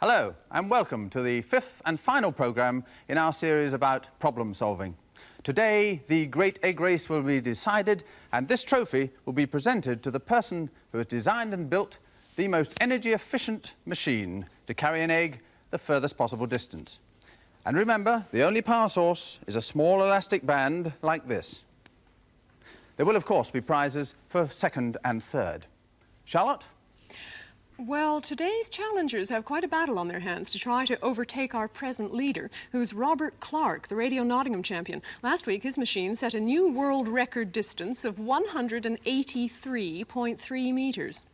Hello, and welcome to the fifth and final programme in our series about problem solving. Today, the great egg race will be decided, and this trophy will be presented to the person who has designed and built the most energy-efficient machine to carry an egg the furthest possible distance. And remember, the only power source is a small elastic band like this. There will, of course, be prizes for second and third. Charlotte? Well, today's challengers have quite a battle on their hands to try to overtake our present leader, who's Robert Clark, the Radio Nottingham champion. Last week, his machine set a new world record distance of 183.3 metres.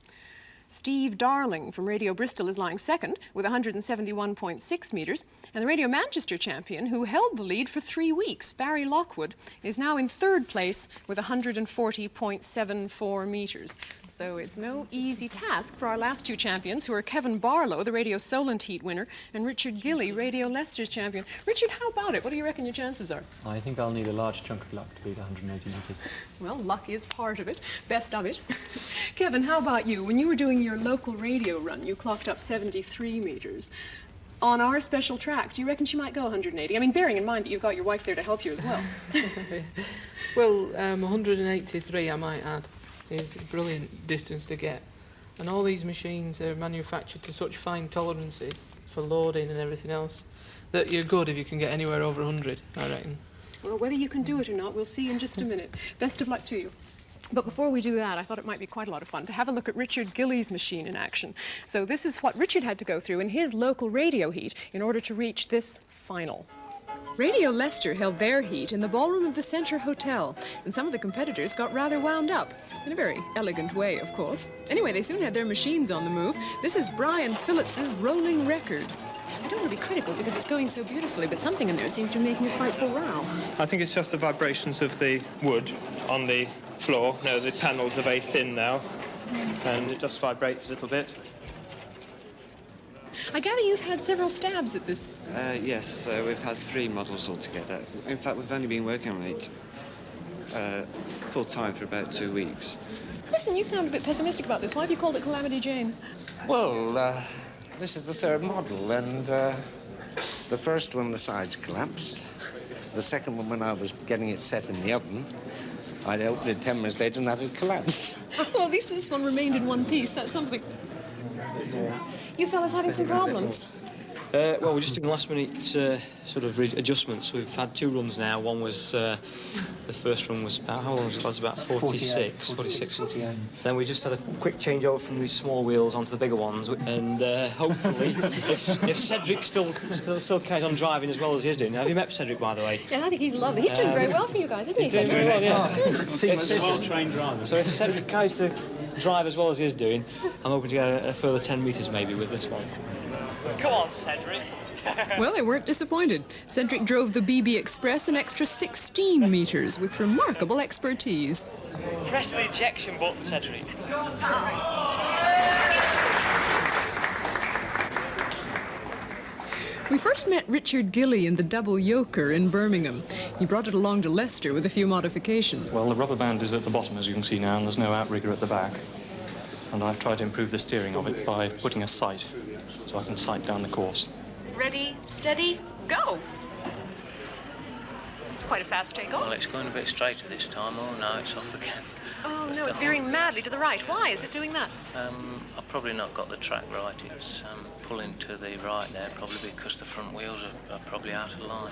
Steve Darling from Radio Bristol is lying second with 171.6 metres, and the Radio Manchester champion, who held the lead for 3 weeks, Barry Lockwood, is now in third place with 140.74 metres. So it's no easy task for our last two champions, who are Kevin Barlow, the Radio Solent Heat winner, and Richard Gilly, Radio Leicester's champion. Richard, how about it? What do you reckon your chances are? I think I'll need a large chunk of luck to beat 180 metres. Well, luck is part of it, best of it. Kevin, how about you? When you were doing your local radio run, you clocked up 73 metres. On our special track, do you reckon she might go 180? I mean, bearing in mind that you've got your wife there to help you as well. Well, 183, I might add, is a brilliant distance to get. And all these machines are manufactured to such fine tolerances for loading and everything else that you're good if you can get anywhere over 100, I reckon. Well, whether you can do it or not, we'll see in just a minute. Best of luck to you. But before we do that, I thought it might be quite a lot of fun to have a look at Richard Gilly's machine in action. So this is what Richard had to go through in his local radio heat in order to reach this final. Radio Leicester held their heat in the ballroom of the Centre Hotel, and some of the competitors got rather wound up, in a very elegant way, of course. Anyway, they soon had their machines on the move. This is Brian Phillips's rolling record. I don't want to be critical because it's going so beautifully, but something in there seems to be making a frightful row. I think it's just the vibrations of the wood on the floor. No, the panels are very thin now, and it just vibrates a little bit. I gather you've had several stabs at this. Yes, we've had 3 models altogether. In fact, we've only been working on it full-time for about 2 weeks. Listen, you sound a bit pessimistic about this. Why have you called it Calamity Jane? Well, this is the 3rd model, and the first one, the sides collapsed. The second one, when I was getting it set in the oven, I'd opened it 10 minutes later and that had collapsed. Well, at least this one remained in one piece. That's something. You fellas having some problems? Well, we're just doing last-minute sort of adjustments. We've had 2 runs now. One was, the first run was about, how long was it? It was about 46. 48. Then we just had a quick changeover from these small wheels onto the bigger ones. And hopefully, if Cedric still carries on driving as well as he is doing. Have you met Cedric, by the way? Yeah, I think he's lovely. He's doing very well for you guys, isn't he, Doing Cedric? very well, yeah. It's a well-trained driver. So if Cedric carries to drive as well as he is doing, I'm hoping to get a further 10 metres maybe with this one. Come on, Cedric. Well, they weren't disappointed. Cedric drove the BB Express an extra 16 metres with remarkable expertise. Press the ejection button, Cedric. We first met Richard Gilly in the Double Yoker in Birmingham. He brought it along to Leicester with a few modifications. Well, the rubber band is at the bottom, as you can see now, and there's no outrigger at the back. And I've tried to improve the steering of it by putting a sight, so I can sight down the course. Ready, steady, go! It's quite a fast takeoff. Well, it's going a bit straighter this time. Oh, no, it's off again. Oh, no, it's veering madly to the right. Why is it doing that? I've probably not got the track right. It's pulling to the right there, probably because the front wheels are probably out of line. I'll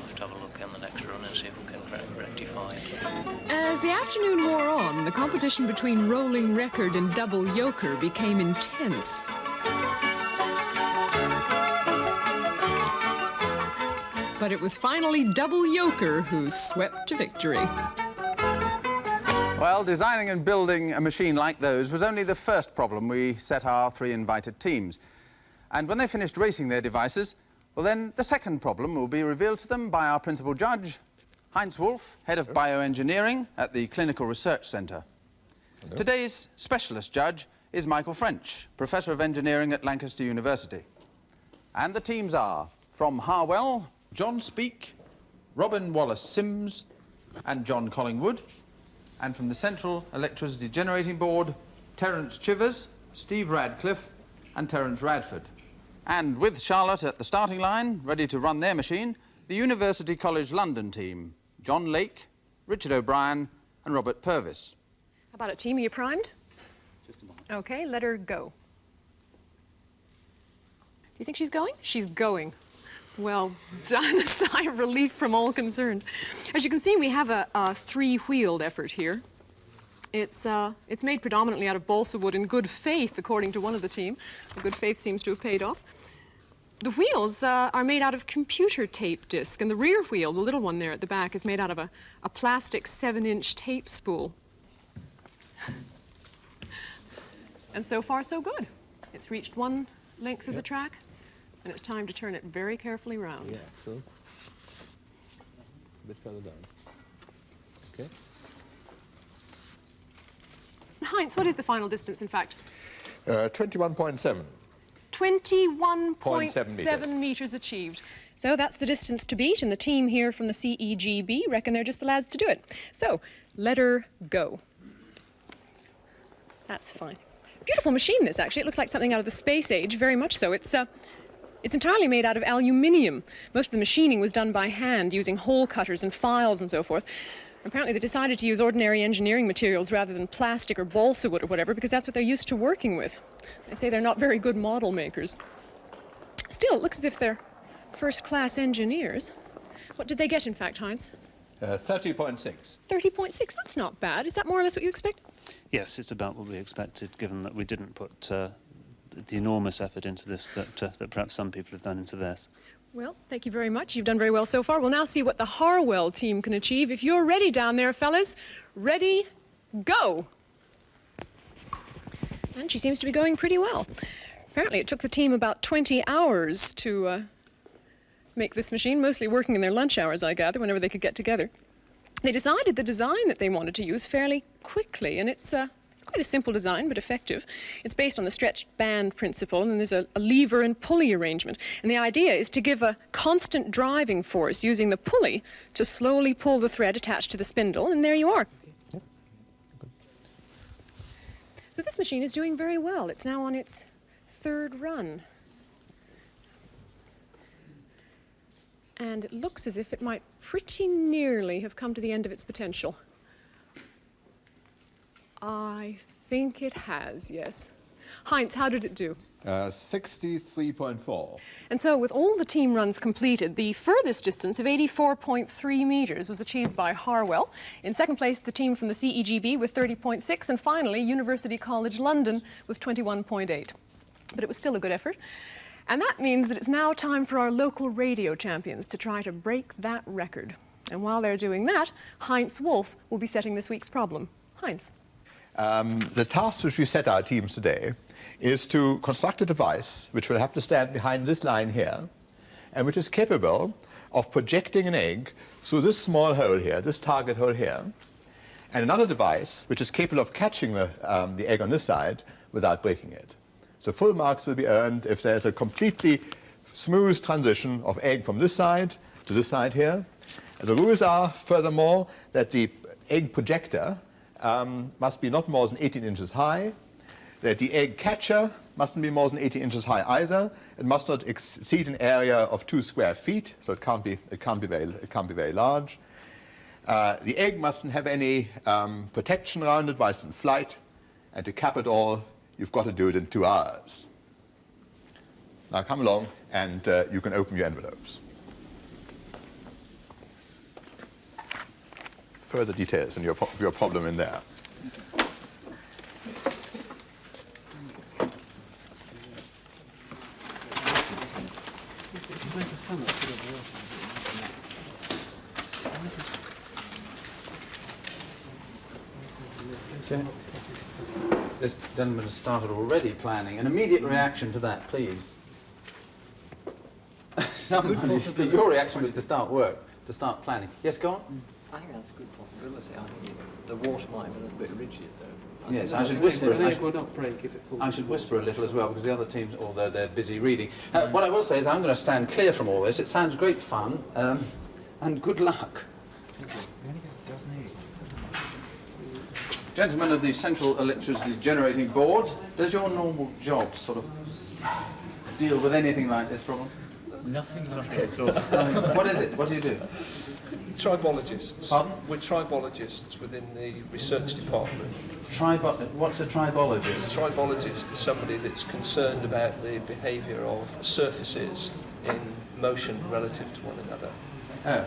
have to have a look on the next run and see if we can rectify it. As the afternoon wore on, the competition between rolling record and double yoker became intense. But it was finally double yoker who swept to victory. Well, designing and building a machine like those was only the first problem we set our 3 invited teams. And when they finished racing their devices, well, then the second problem will be revealed to them by our principal judge, Heinz Wolf, head of bioengineering at the Clinical Research Centre. Today's specialist judge is Michael French, Professor of Engineering at Lancaster University. And the teams are, from Harwell, John Speake, Robin Wallace-Sims and John Collingwood. And from the Central Electricity Generating Board, Terence Chivers, Steve Radcliffe and Terence Radford. And with Charlotte at the starting line, ready to run their machine, the University College London team, John Lake, Richard O'Brien and Robert Purvis. How about it, team? Are you primed? Just a moment. Okay, let her go. Do you think she's going? She's going. Well done. A sigh of relief from all concerned. As you can see, we have a three-wheeled effort here. It's made predominantly out of balsa wood in good faith, according to one of the team. The good faith seems to have paid off. The wheels are made out of computer tape disc, and the rear wheel, the little one there at the back, is made out of a plastic 7-inch tape spool. And so far, so good. It's reached one length of the track, and it's time to turn it very carefully round. Yeah, so a bit further down. Okay. Heinz, what is the final distance, in fact? 21.7. 21.7 meters achieved. So that's the distance to beat, and the team here from the CEGB reckon they're just the lads to do it. So, let her go. That's fine. Beautiful machine, this, actually. It looks like something out of the space age, very much so. It's entirely made out of aluminium. Most of the machining was done by hand, using hole cutters and files and so forth. Apparently they decided to use ordinary engineering materials rather than plastic or balsa wood or whatever, because that's what they're used to working with. They say they're not very good model makers. Still, it looks as if they're first-class engineers. What did they get, in fact, Heinz? 30.6. 30.6, that's not bad. Is that more or less what you expect? Yes, it's about what we expected, given that we didn't put the enormous effort into this that perhaps some people have done into theirs. Well, thank you very much. You've done very well so far. We'll now see what the Harwell team can achieve. If you're ready down there, fellas, ready, go. And she seems to be going pretty well. Apparently it took the team about 20 hours to make this machine, mostly working in their lunch hours, I gather, whenever they could get together. They decided the design that they wanted to use fairly quickly, and it's quite a simple design, but effective. It's based on the stretched band principle, and there's a lever and pulley arrangement. And the idea is to give a constant driving force using the pulley to slowly pull the thread attached to the spindle, and there you are. So this machine is doing very well. It's now on its third run. And it looks as if it might pretty nearly have come to the end of its potential. I think it has, yes. Heinz, how did it do? 63.4. And so, with all the team runs completed, the furthest distance of 84.3 meters was achieved by Harwell. In second place, the team from the CEGB with 30.6, and finally, University College London with 21.8. But it was still a good effort. And that means that it's now time for our local radio champions to try to break that record. And while they're doing that, Heinz Wolf will be setting this week's problem. Heinz. The task which we set our teams today is to construct a device which will have to stand behind this line here and which is capable of projecting an egg through this small hole here, this target hole here, and another device which is capable of catching the egg on this side without breaking it. So full marks will be earned if there's a completely smooth transition of egg from this side to this side here. And the rules are, furthermore, that the egg projector must be not more than 18 inches high, that the egg catcher mustn't be more than 18 inches high either. It must not exceed an area of 2 square feet, so it can't be very large. The egg mustn't have any protection around it while it's in flight, and to cap it all, you've got to do it in 2 hours. Now come along and you can open your envelopes. Further details in your problem in there. Okay. This gentleman has started already planning. An immediate reaction to that, please. Your reaction was to start work, to start planning. Yes, go on. I think that's a good possibility. I think the water might be a little bit rigid, though. Yes, I should whisper. The egg will not break if it falls. I should whisper a little as well, because the other teams, although they're busy reading. What I will say is I'm going to stand clear from all this. It sounds great fun, and good luck. Gentlemen of the Central Electricity Generating Board, does your normal job sort of deal with anything like this problem? Nothing at all. What is it? What do you do? Tribologists. Pardon? We're tribologists within the research department. What's a tribologist? A tribologist is somebody that's concerned about the behaviour of surfaces in motion relative to one another. Oh.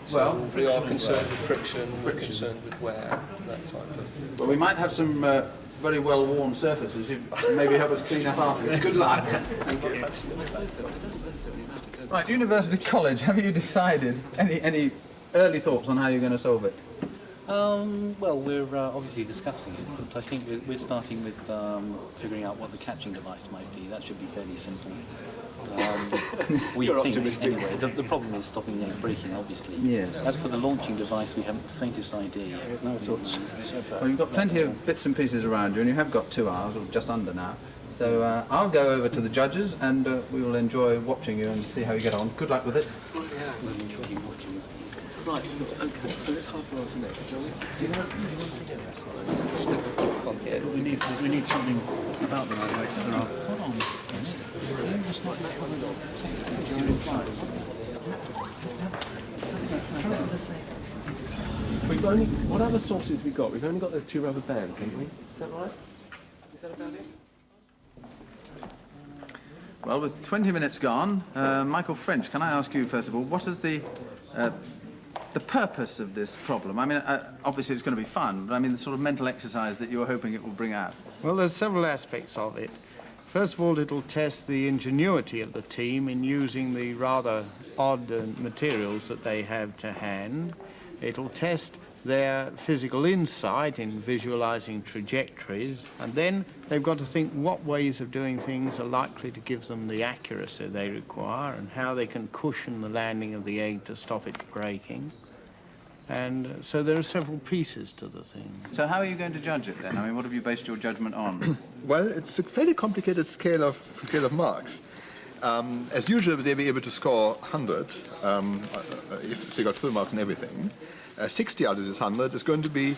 So Well, we are concerned with friction, we're concerned with wear, that type of... Well, we might have some very well-worn surfaces. You maybe help us clean that afterwards. Good luck. Thank you. Right, University College, have you decided any early thoughts on how you're going to solve it? Well, we're obviously discussing it, but I think we're starting with figuring out what the catching device might be. That should be fairly simple. We You're think, optimistic. anyway, the problem is stopping the egg breaking, obviously. Yes. As for the launching device, we haven't the faintest idea yet. No thoughts so far. Well, you've got plenty of bits and pieces around you, and you have got 2 hours, or just under now. So I'll go over to the judges, and we will enjoy watching you and see how you get on. Good luck with it. We'll enjoy watching you. Right, okay, so let's half an hour to next, shall we? We need something about them, I think. Hold on. Just like that We've only, what other sources we got? We've only got those 2 rubber bands, haven't we? Is that right? Is that about it? Well, with 20 minutes gone, Michael French, can I ask you, first of all, what is the purpose of this problem? I mean, obviously it's going to be fun, but I mean the sort of mental exercise that you're hoping it will bring out. Well, there's several aspects of it. First of all, it'll test the ingenuity of the team in using the rather odd materials that they have to hand. It'll test their physical insight in visualizing trajectories, and then they've got to think what ways of doing things are likely to give them the accuracy they require and how they can cushion the landing of the egg to stop it breaking. And so there are several pieces to the thing. So how are you going to judge it then? I mean, what have you based your judgment on? Well, it's a fairly complicated scale of marks. As usual, they'll be able to score 100 if they got full marks and everything. 60 out of this 100 is going to be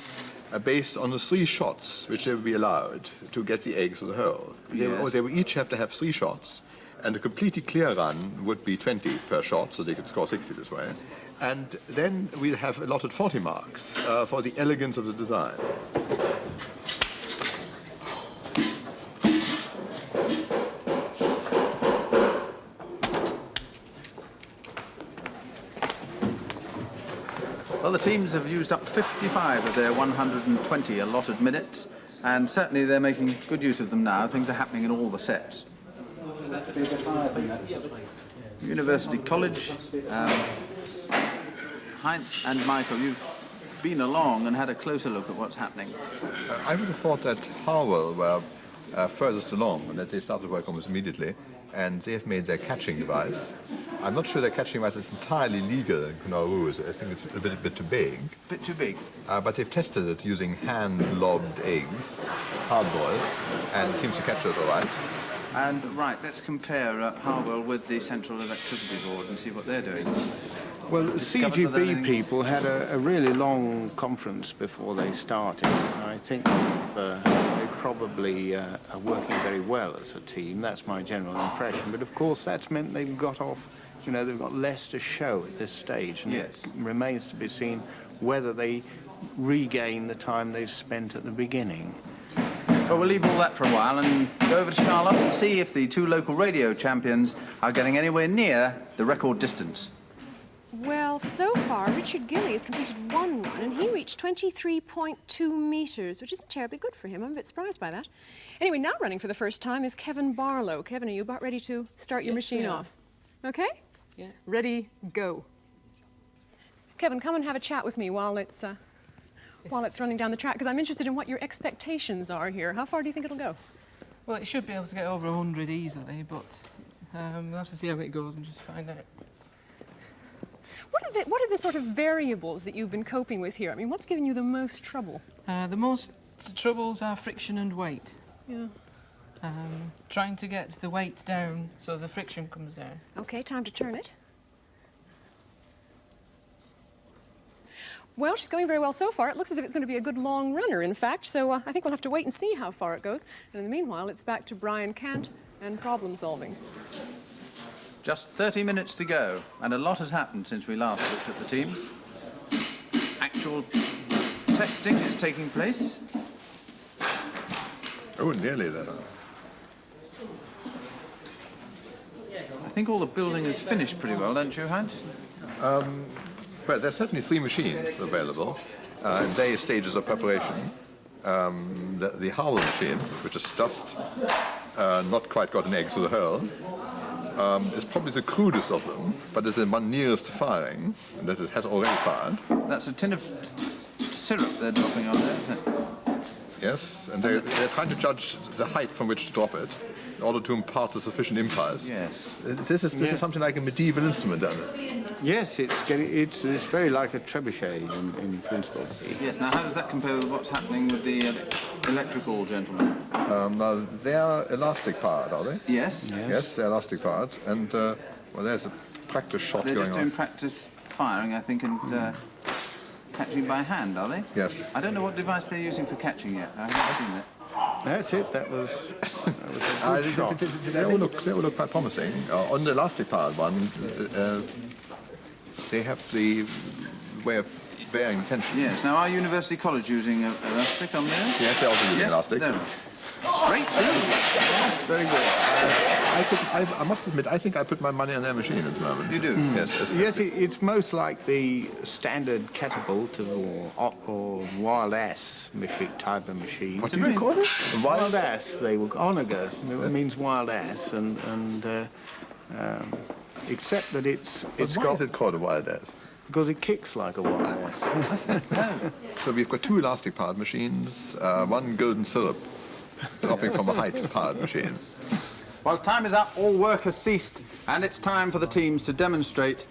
based on the 3 shots which they will be allowed to get the eggs to the hole. Yes. They will each have to have 3 shots, and a completely clear run would be 20 per shot, so they could score 60 this way. And then we'll have allotted 40 marks for the elegance of the design. Well, the teams have used up 55 of their 120 allotted minutes, and certainly they're making good use of them now. Things are happening in all the sets. University College, Heinz and Michael, you've been along and had a closer look at what's happening. I would have thought that Harwell were furthest along and that they started work almost immediately, and they have made their catching device. I'm not sure their catching device is entirely legal in Nauru. I think it's a bit too big. Bit too big? But they've tested it using hand-lobbed eggs, hard-boiled, and it seems to catch those all right. And right, let's compare Harwell with the Central Electricity Board and see what they're doing. Well, the CGB people had a really long conference before they started. I think they probably are working very well as a team. That's my general impression. But of course, that's meant they've got off, you know, they've got less to show at this stage. And yes, it remains to be seen whether they regain the time they've spent at the beginning. Well, we'll leave all that for a while and go over to Charlotte and see if the 2 local radio champions are getting anywhere near the record distance. Well, so far, Richard Gilly has completed 1 run, and he reached 23.2 metres, which isn't terribly good for him. I'm a bit surprised by that. Anyway, now running for the first time is Kevin Barlow. Kevin, are you about ready to start your machine off? Okay? Yeah. Ready, go. Kevin, come and have a chat with me while it's running down the track, because I'm interested in what your expectations are here. How far do you think it'll go? Well, it should be able to get over 100 easily, but we'll have to see how it goes and just find out. What are the sort of variables that you've been coping with here? I mean, what's giving you the most trouble? The most troubles are friction and weight. Yeah. Trying to get the weight down so the friction comes down. Okay, time to turn it. Well, she's going very well so far. It looks as if it's going to be a good long runner, in fact, so I think we'll have to wait and see how far it goes. And in the meanwhile, it's back to Brian Cant and problem solving. Just 30 minutes to go, and a lot has happened since we last looked at the teams. Actual testing is taking place. Oh, nearly there. I think all the building is finished pretty well, don't you, Heinz? Well, there's certainly 3 machines available in various stages of preparation. The Howell machine, which is just not quite got an egg through the hole, is probably the crudest of them, but is the one nearest to firing, and that it has already fired. That's a tin of syrup they're dropping on there, isn't it? Yes, and they're trying to judge the height from which to drop it in order to impart a sufficient impulse. Yes. This is something like a medieval instrument, isn't it? Yes, it's very like a trebuchet in principle. Yes, now how does that compare with what's happening with the electrical gentlemen? Now, they're elastic powered, are they? Yes. Yes, they're elastic powered, and well, there's a practice shot They're going just on. doing practice firing, I think, and catching by hand, are they? Yes. I don't know what device they're using for catching yet. I haven't seen it. That's it. That was a good shot. They all look quite promising. On the elastic powered one, they have the way of varying tension. Yes. Now, are University College using elastic on there? Yes, they're also using elastic. There. Straight through. Yes, very good. I must admit, I think I put my money on their machine at the moment. You do? Yes. Yes, it's most like the standard catapult or wild ass machine type of machine. What do you call it? Wild ass. They will onager. It means wild ass, and except that it's Why got. is it called a wild ass? Because it kicks like a wild ass. So we've got 2 elastic powered machines, 1 golden syrup dropping from a height powered machine. Well, time is up. All work has ceased, and it's time for the teams to demonstrate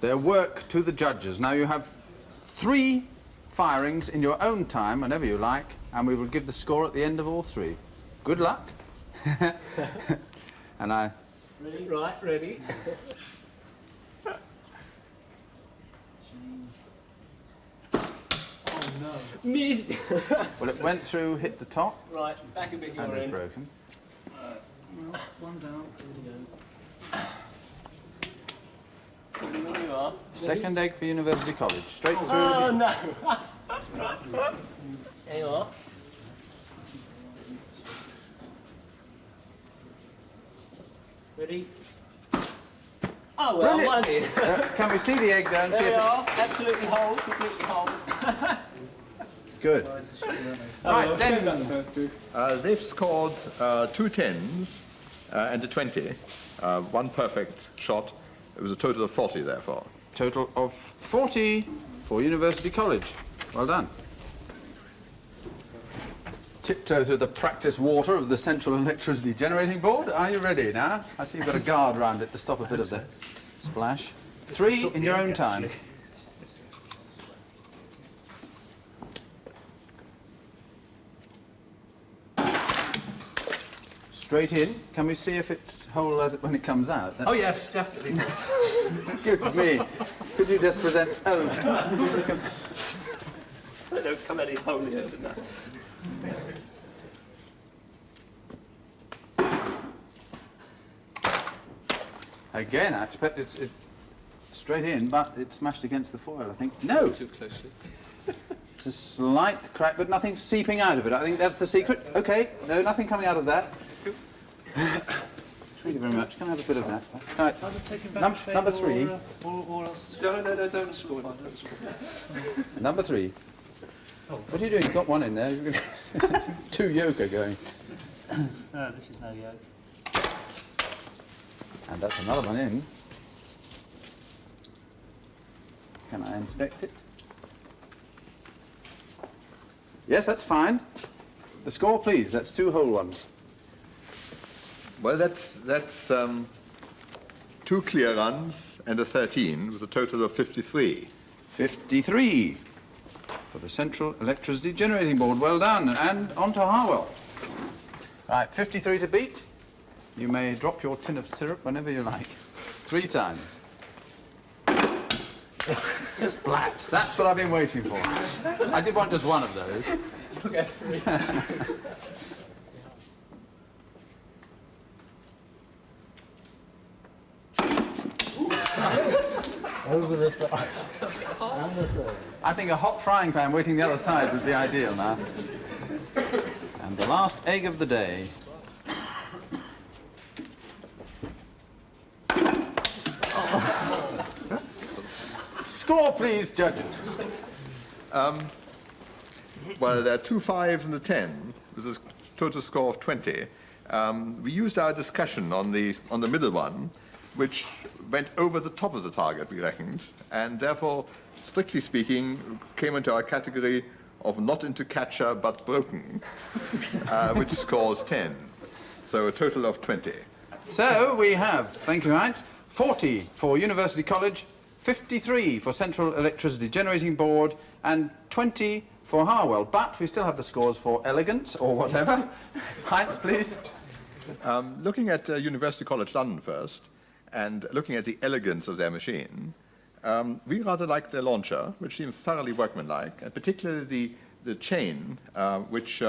their work to the judges. Now, you have 3 firings in your own time, whenever you like, and we will give the score at the end of all 3. Good luck. And I... Ready? Right, ready. No. Missed! Well, it went through, hit the top, Right, back a bit and you're is in. broken. Well, one down. There you are. Second egg for University College. Straight through. Oh, no! There you are. Ready? Oh, well, Brilliant. one in. Can we see the egg there and see There if you it's... are. Absolutely whole, completely whole. Good. Right, then... They've scored 2 10s and a 20. 1 perfect shot. It was a total of 40, therefore. Total of 40 for University College. Well done. Tiptoe through the practice water of the central electricity generating board. Are you ready now? I see you've got a guard round it to stop a bit of the splash. 3 in your own time. Straight in. Can we see if it's whole as it when it comes out? Oh, yes, definitely. Excuse me. Could you just present... Oh. They don't come any holier than that. Again, I expect it's straight in, but it smashed against the foil, I think. No! Too closely. It's a slight crack, but nothing seeping out of it. I think that's the secret. OK, no, nothing coming out of that. Thank you very much. Can I have a bit of that? Right. Number 3. Or else... No, don't score. Don't score. Number 3. What are you doing? You've got one in there. 2 yolk are going. No, this is no yolk. And that's another one in. Can I inspect it? Yes, that's fine. The score, please. That's 2 whole ones. Well, that's 2 clear runs and a 13 with a total of 53. 53 for the Central Electricity Generating Board. Well done. And on to Harwell. Right, 53 to beat. You may drop your tin of syrup whenever you like. 3 times. Splat. That's what I've been waiting for. I did want just one of those. Okay, 3. Over the side. I think a hot frying pan waiting the other side would be ideal now. And the last egg of the day. Score, please, judges. Well, there are 2 5s and a 10. This is a total score of 20. We used our discussion on the middle one, which went over the top of the target, we reckoned, and therefore, strictly speaking, came into our category of not into catcher but broken, which scores 10. So a total of 20. So we have, thank you, Heinz, 40 for University College, 53 for Central Electricity Generating Board, and 20 for Harwell. But we still have the scores for elegance or whatever. Heinz, please. Looking at University College London first, and looking at the elegance of their machine, we rather liked their launcher, which seems thoroughly workmanlike, and particularly the chain, which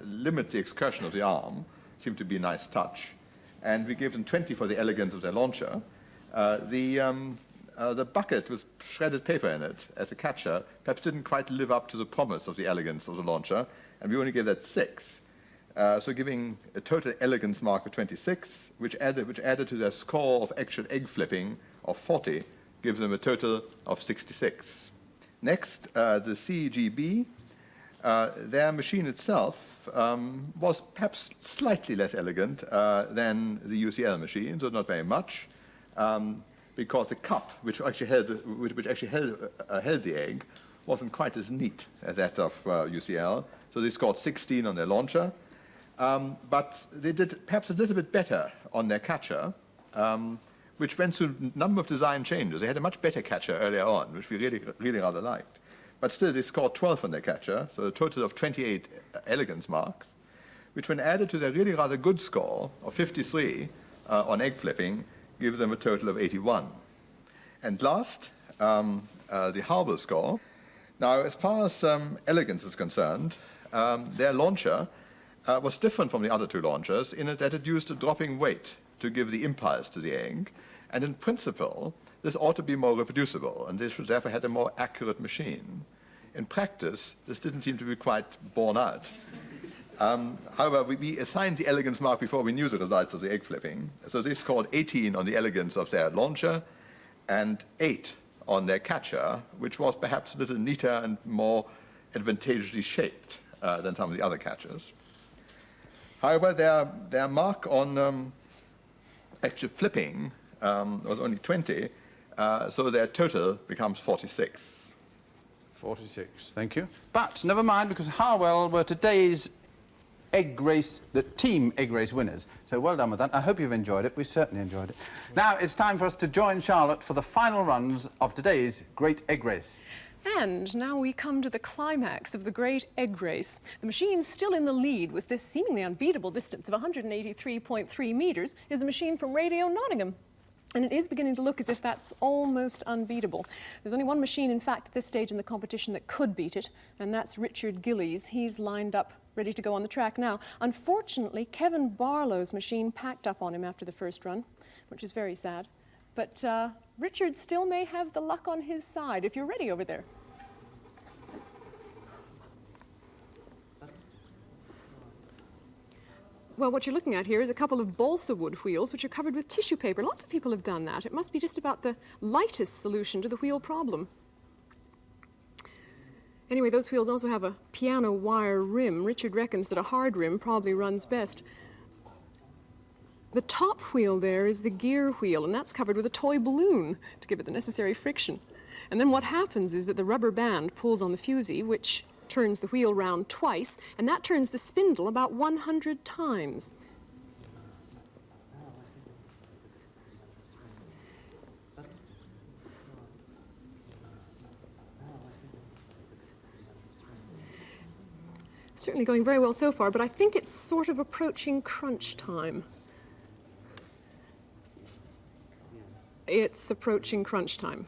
limits the excursion of the arm, seemed to be a nice touch. And we gave them 20 for the elegance of their launcher. The bucket with shredded paper in it as a catcher perhaps didn't quite live up to the promise of the elegance of the launcher, and we only gave that 6. So giving a total elegance mark of 26, which added to their score of actual egg flipping of 40, gives them a total of 66. Next, the CGB. Their machine itself was perhaps slightly less elegant than the UCL machine, so not very much, because the cup, which actually held the egg, wasn't quite as neat as that of UCL. So they scored 16 on their launcher. But they did perhaps a little bit better on their catcher, which went through a number of design changes. They had a much better catcher earlier on, which we really rather liked. But still, they scored 12 on their catcher, so a total of 28 elegance marks, which when added to their really rather good score of 53 on egg flipping, gives them a total of 81. And last, the Harwell score. Now, as far as elegance is concerned, their launcher was different from the other 2 launchers in that it used a dropping weight to give the impulse to the egg, and in principle, this ought to be more reproducible, and they should therefore have a more accurate machine. In practice, this didn't seem to be quite borne out. However, we assigned the elegance mark before we knew the results of the egg flipping, so they scored 18 on the elegance of their launcher and 8 on their catcher, which was perhaps a little neater and more advantageously shaped than some of the other catchers. However, their mark on actual flipping was only 20, so their total becomes 46. 46, thank you. But never mind, because Harwell were today's egg race, the team egg race winners. So well done with that. I hope you've enjoyed it. We certainly enjoyed it. Now it's time for us to join Charlotte for the final runs of today's Great Egg Race. And now we come to the climax of the Great Egg Race. The machine still in the lead with this seemingly unbeatable distance of 183.3 metres is the machine from Radio Nottingham. And it is beginning to look as if that's almost unbeatable. There's only one machine, in fact, at this stage in the competition that could beat it, and that's Richard Gillies. He's lined up, ready to go on the track now. Unfortunately, Kevin Barlow's machine packed up on him after the first run, which is very sad. But Richard still may have the luck on his side, if you're ready over there. Well, what you're looking at here is a couple of balsa wood wheels which are covered with tissue paper. Lots of people have done that. It must be just about the lightest solution to the wheel problem. Anyway, those wheels also have a piano wire rim. Richard reckons that a hard rim probably runs best. The top wheel there is the gear wheel, and that's covered with a toy balloon to give it the necessary friction. And then what happens is that the rubber band pulls on the fusee, which turns the wheel round twice, and that turns the spindle about 100 times. Certainly going very well so far, but I think it's sort of approaching crunch time. It's approaching crunch time.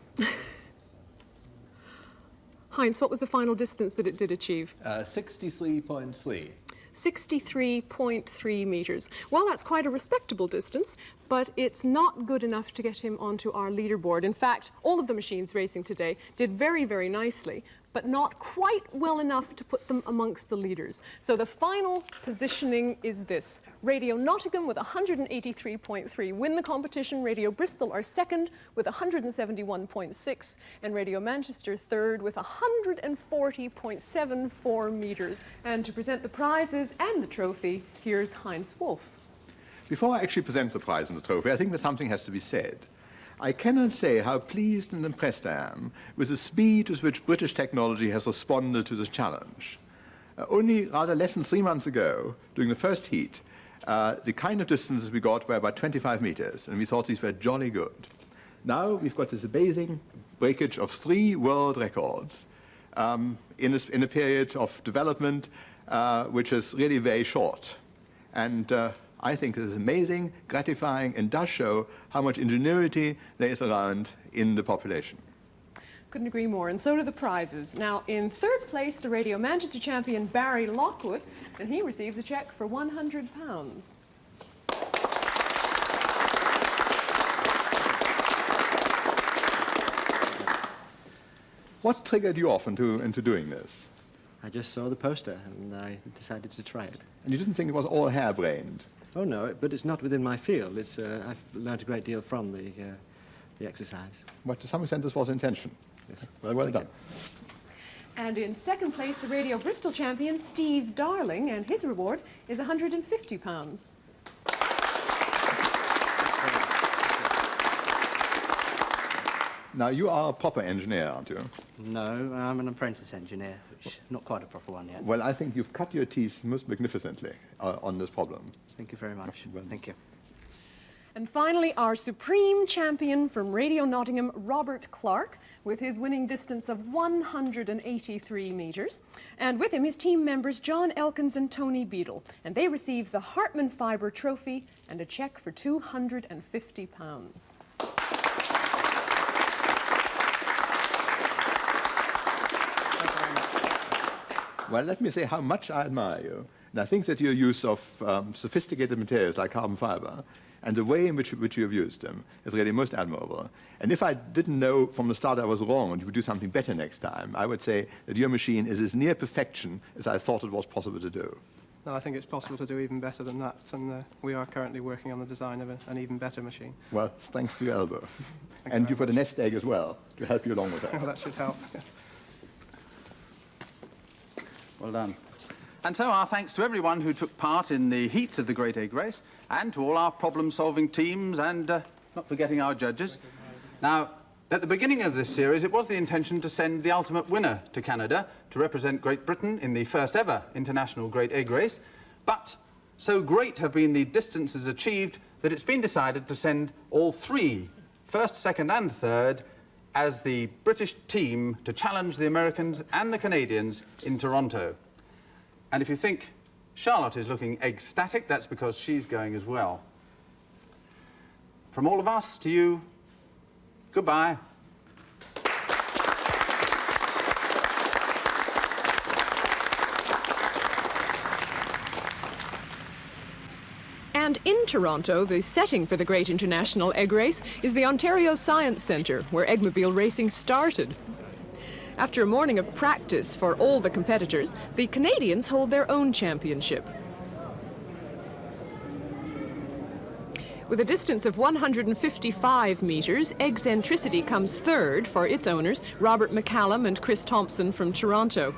Heinz, what was the final distance that it did achieve? 63.3. 63.3 metres. Well, that's quite a respectable distance, but it's not good enough to get him onto our leaderboard. In fact, all of the machines racing today did very, very nicely, but not quite well enough to put them amongst the leaders. So the final positioning is this. Radio Nottingham with 183.3 win the competition. Radio Bristol are second with 171.6, and Radio Manchester third with 140.74 metres. And to present the prizes and the trophy, here's Heinz Wolf. Before I actually present the prize and the trophy, I think that something has to be said. I cannot say how pleased and impressed I am with the speed with which British technology has responded to this challenge. Only rather less than 3 months ago, during the first heat, the kind of distances we got were about 25 meters, and we thought these were jolly good. Now we've got this amazing breakage of 3 world records in a period of development which is really very short. And I think this is amazing, gratifying, and does show how much ingenuity there is around in the population. Couldn't agree more, and so do the prizes. Now, in third place, the Radio Manchester champion Barry Lockwood, and he receives a cheque for £100. What triggered you off into doing this? I just saw the poster and I decided to try it. And you didn't think it was all harebrained? Oh no, but it's not within my field. It's I've learned a great deal from the exercise. But to some extent this was intention. Yes. Well done. And in second place, the Radio Bristol champion Steve Darling, and his reward is £150. Now, you are a proper engineer, aren't you? No, I'm an apprentice engineer, which not quite a proper one yet. Well, I think you've cut your teeth most magnificently on this problem. Thank you very much. Well, thank you. And finally, our supreme champion from Radio Nottingham, Robert Clark, with his winning distance of 183 metres. And with him, his team members John Elkins and Tony Beadle. And they receive the Hartman Fibre Trophy and a cheque for £250. Well, let me say how much I admire you. And I think that your use of sophisticated materials like carbon fiber and the way in which you have used them is really most admirable. And if I didn't know from the start I was wrong and you would do something better next time, I would say that your machine is as near perfection as I thought it was possible to do. No, I think it's possible to do even better than that, and we are currently working on the design of an even better machine. Well, thanks to your elbow. And you've got a nest egg as well to help you along with that. Well, that should help. Well done. And so our thanks to everyone who took part in the heat of the Great Egg Race, and to all our problem-solving teams, and not forgetting our judges. Now, at the beginning of this series, it was the intention to send the ultimate winner to Canada to represent Great Britain in the first ever International Great Egg Race. But so great have been the distances achieved that it's been decided to send all 3, first, second, and third, as the British team to challenge the Americans and the Canadians in Toronto. And if you think Charlotte is looking ecstatic, that's because she's going as well. From all of us to you, goodbye. And in Toronto, the setting for the Great International Egg Race is the Ontario Science Centre, where eggmobile racing started. After a morning of practice for all the competitors, the Canadians hold their own championship. With a distance of 155 metres, Eggcentricity comes third for its owners, Robert McCallum and Chris Thompson from Toronto.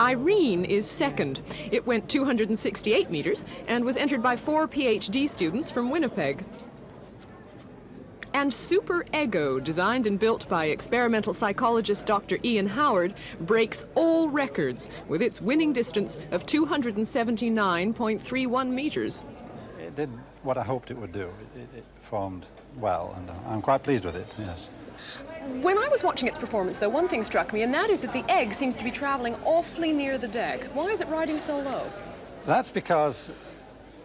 Irene is second. It went 268 metres and was entered by 4 PhD students from Winnipeg. And Super Ego, designed and built by experimental psychologist Dr. Ian Howard, breaks all records with its winning distance of 279.31 metres. It did what I hoped it would do. It formed well, and I'm quite pleased with it, yes. When I was watching its performance, though, one thing struck me, and that is that the egg seems to be travelling awfully near the deck. Why is it riding so low? That's because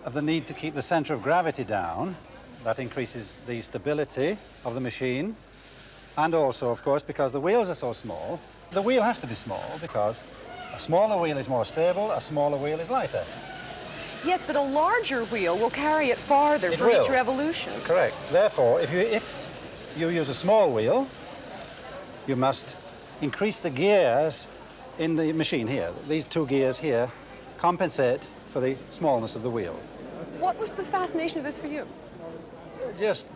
of the need to keep the centre of gravity down. That increases the stability of the machine, and also, of course, because the wheels are so small. The wheel has to be small because A smaller wheel is more stable, a smaller wheel is lighter. Yes, but a larger wheel will carry it farther It for will. each revolution. Correct. Therefore, if you use a small wheel, you must increase the gears in the machine here. These two gears here compensate for the smallness of the wheel. What was the fascination of this for you? Just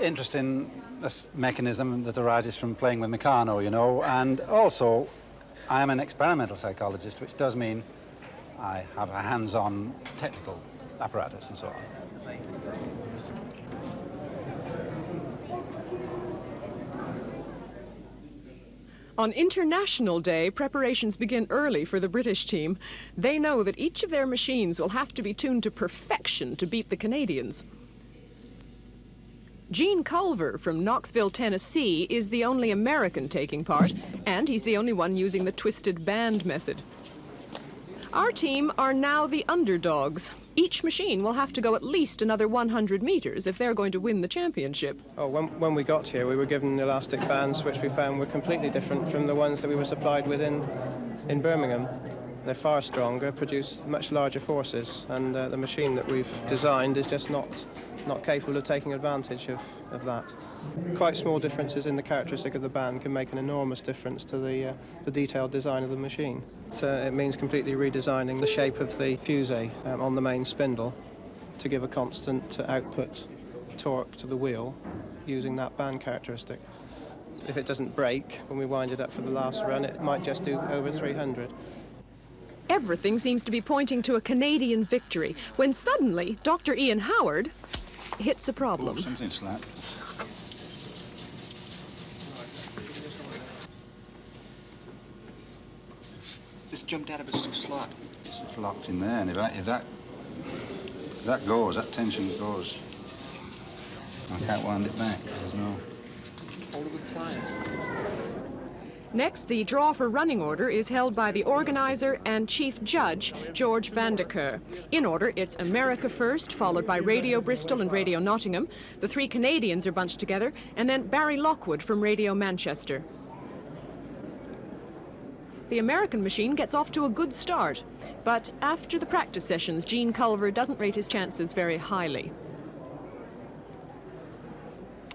interest in this mechanism that arises from playing with Meccano, you know, and also I am an experimental psychologist, which does mean I have a hands-on technical apparatus and so on. On International Day, preparations begin early for the British team. They know that each of their machines will have to be tuned to perfection to beat the Canadians. Gene Culver from Knoxville, Tennessee, is the only American taking part, and he's the only one using the twisted band method. Our team are now the underdogs. Each machine will have to go at least another 100 meters if they're going to win the championship. Oh, when we got here, we were given elastic bands, which we found were completely different from the ones that we were supplied with in Birmingham. They're far stronger, produce much larger forces, and the machine that we've designed is just not capable of taking advantage of that. Quite small differences in the characteristic of the band can make an enormous difference to the detailed design of the machine. So it means completely redesigning the shape of the fusee on the main spindle to give a constant output torque to the wheel using that band characteristic. If it doesn't break when we wind it up for the last run, it might just do over 300. Everything seems to be pointing to a Canadian victory, when suddenly Dr. Ian Howard hits a problem. Oh, something slapped. It's jumped out of its slot. It's locked in there, and if that goes, that tension goes, I can't wind it back. There's no... Hold it with pliers. Next, the draw for running order is held by the organizer and chief judge, George Vandeker. In order, it's America first, followed by Radio Bristol and Radio Nottingham. The three Canadians are bunched together, and then Barry Lockwood from Radio Manchester. The American machine gets off to a good start, but after the practice sessions, Gene Culver doesn't rate his chances very highly.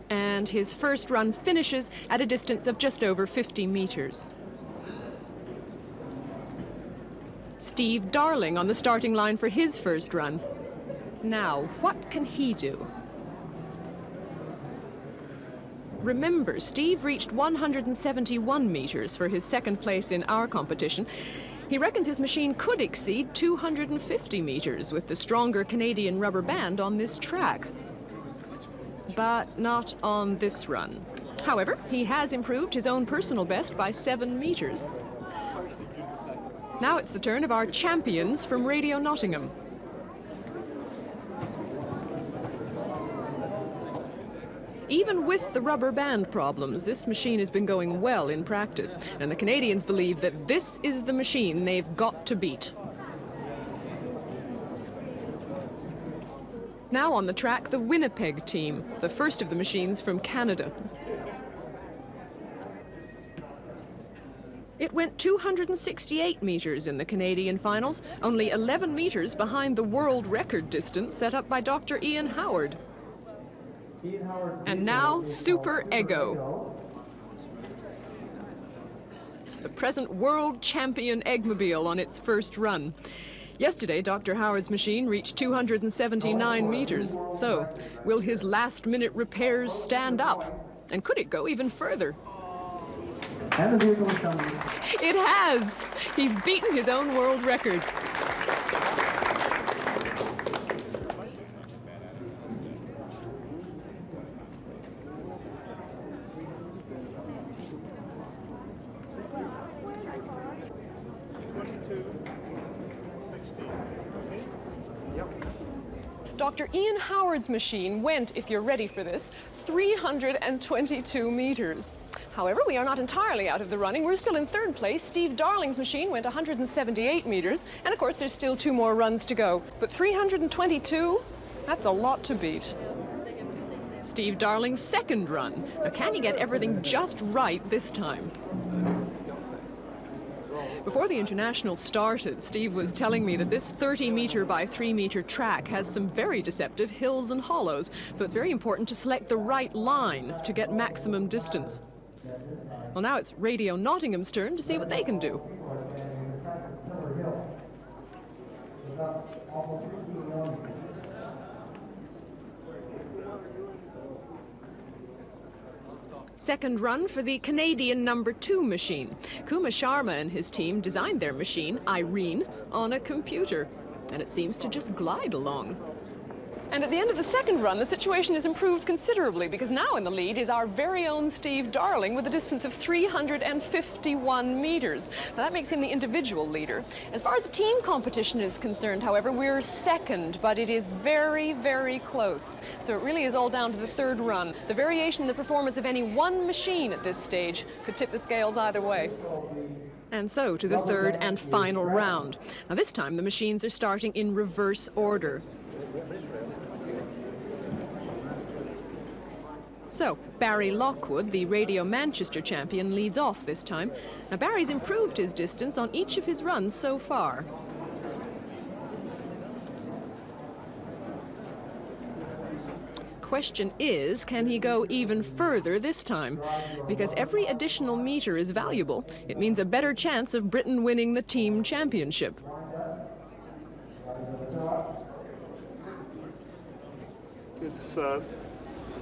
And his first run finishes at a distance of just over 50 meters. Steve Darling on the starting line for his first run. Now, what can he do? Remember, Steve reached 171 meters for his second place in our competition. He reckons his machine could exceed 250 meters with the stronger Canadian rubber band on this track. But not on this run. However, he has improved his own personal best by 7 meters. Now it's the turn of our champions from Radio Nottingham. Even with the rubber band problems, this machine has been going well in practice, and the Canadians believe that this is the machine they've got to beat. Now on the track, the Winnipeg team, the first of the machines from Canada. It went 268 meters in the Canadian finals, only 11 meters behind the world record distance set up by Dr. Ian Howard. And now, Super Ego. The present world champion Eggmobile on its first run. Yesterday, Dr. Howard's machine reached 279 meters. So, will his last-minute repairs stand up? And could it go even further? It has! He's beaten his own world record. Dr. Ian Howard's machine went, if you're ready for this, 322 meters. However, we are not entirely out of the running. We're still in third place. Steve Darling's machine went 178 meters, and of course there's still 2 more runs to go. But 322, that's a lot to beat. Steve Darling's second run. Now, can he get everything just right this time? Before the International started, Steve was telling me that this 30-metre by 3-metre track has some very deceptive hills and hollows, so it's very important to select the right line to get maximum distance. Well, now it's Radio Nottingham's turn to see what they can do. Second run for the Canadian number 2 machine. Kuma Sharma and his team designed their machine, Irene, on a computer, and it seems to just glide along. And at the end of the second run, the situation has improved considerably, because now in the lead is our very own Steve Darling with a distance of 351 meters. Now that makes him the individual leader. As far as the team competition is concerned, however, we're second, but it is very, very close. So it really is all down to the third run. The variation in the performance of any one machine at this stage could tip the scales either way. And so to the third and final round. Now this time the machines are starting in reverse order. So, Barry Lockwood, the Radio Manchester champion, leads off this time. Now, Barry's improved his distance on each of his runs so far. Question is, can he go even further this time? Because every additional metre is valuable. It means a better chance of Britain winning the team championship. It's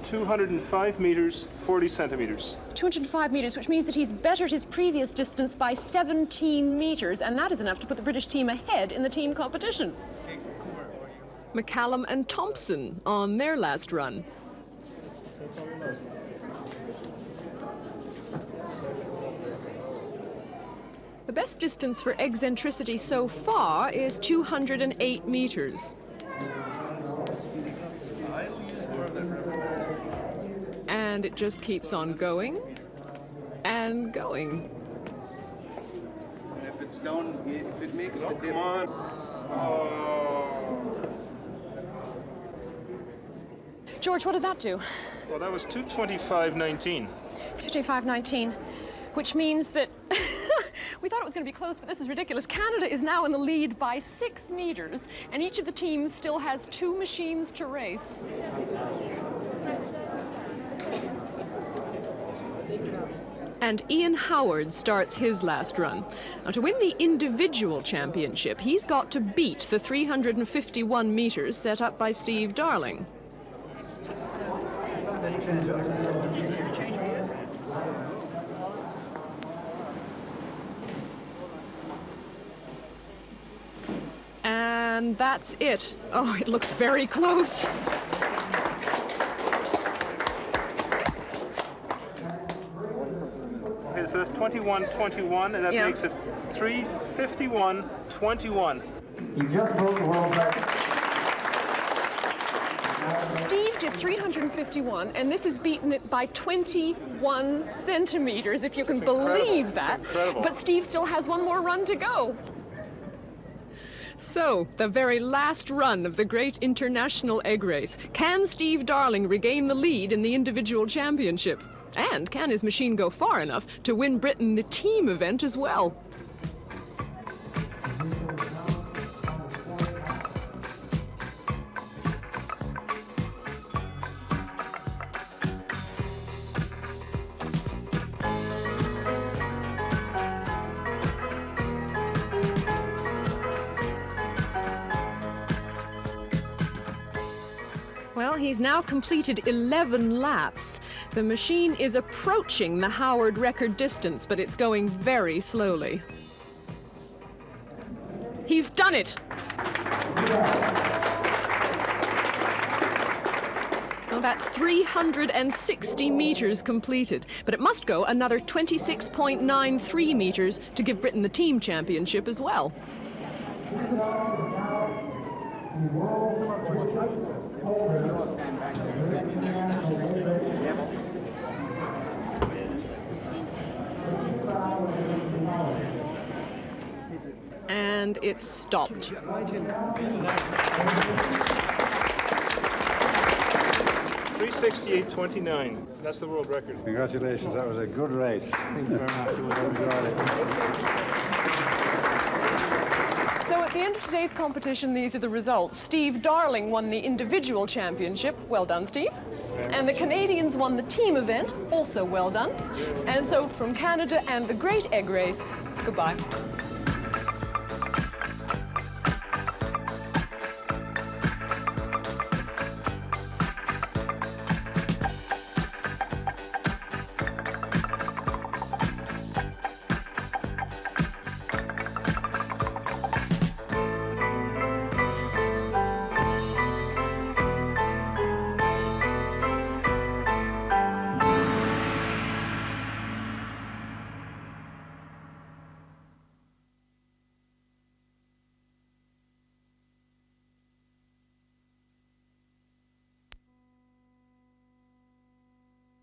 205 meters, 40 centimeters. 205 meters, which means that he's bettered his previous distance by 17 meters, and that is enough to put the British team ahead in the team competition. McCallum and Thompson on their last run. The best distance for eccentricity so far is 208 meters. And it just keeps on going and going. If it's down, if it makes the dip. Come on. Oh. George, what did that do? Well, that was 225.19. 225.19, which means that we thought it was going to be close, but this is ridiculous. Canada is now in the lead by 6 meters, and each of the teams still has 2 machines to race. And Ian Howard starts his last run. Now, to win the individual championship, he's got to beat the 351 meters set up by Steve Darling. And that's it. Oh, it looks very close. Okay, so that's 21.21, and that makes it 351.21. He just broke the world record. Steve did 351, and this has beaten it by 21 centimeters, if you can believe that. But Steve still has one more run to go. So, the very last run of the great international egg race. Can Steve Darling regain the lead in the individual championship? And can his machine go far enough to win Britain the team event as well? Well, he's now completed 11 laps. The machine is approaching the Howard record distance, but it's going very slowly. He's done it! Well, that's 360 meters completed, but it must go another 26.93 meters to give Britain the team championship as well. And it's stopped. 368.29. That's the world record. Congratulations, that was a good race. Thank you very much. Enjoyed it. the end of today's competition, these are the results. Steve Darling won the individual championship. Well done, Steve. And the Canadians won the team event. Also well done. And so from Canada and the Great Egg Race, goodbye.